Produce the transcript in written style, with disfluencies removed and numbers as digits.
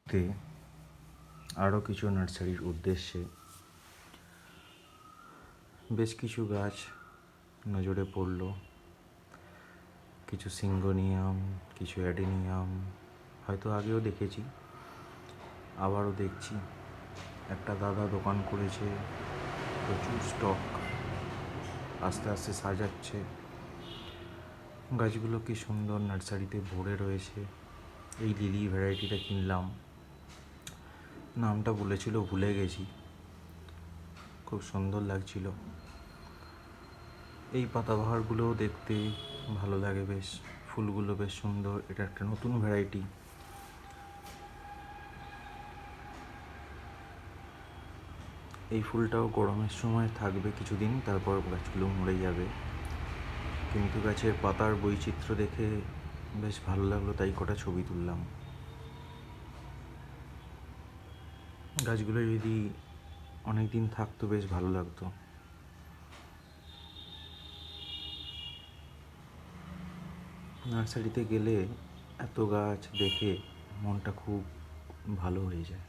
তে আরও কিছু নার্সারির উদ্দেশ্যে বেশ কিছু গাছ নজরে পড়ল। কিছু সিঙ্গোনিয়াম, কিছু অ্যাডেনিয়াম, হয়তো আগেও দেখেছি, আবারও দেখছি। একটা দাদা দোকান করেছে, প্রচুর স্টক, আস্তে আস্তে সাজাচ্ছে। গাছগুলো কি সুন্দর নার্সারিতে ভরে রয়েছে। এই লিলি ভ্যারাইটিটা কিনলাম, নামটা বলেছিল ভুলে গেছি, খুব সুন্দর লাগছিল। এই পাতাবাহারগুলোও দেখতে ভালো লাগে বেশ, ফুলগুলো বেশ সুন্দর। এটা একটা নতুন ভ্যারাইটি। এই ফুলটাও গরমের সময় থাকবে কিছুদিন, তারপর গাছগুলো মরে যাবে। কিন্তু গাছের পাতার বৈচিত্র্য দেখে বেশ ভালো লাগলো, তাই কটা ছবি তুললাম। গাছগুলো যদি অনেক দিন থাকতো বেশ ভালো লাগতো। নার্সারিতে গেলে এত গাছ দেখে মনটা খুব ভালো হয়ে যায়।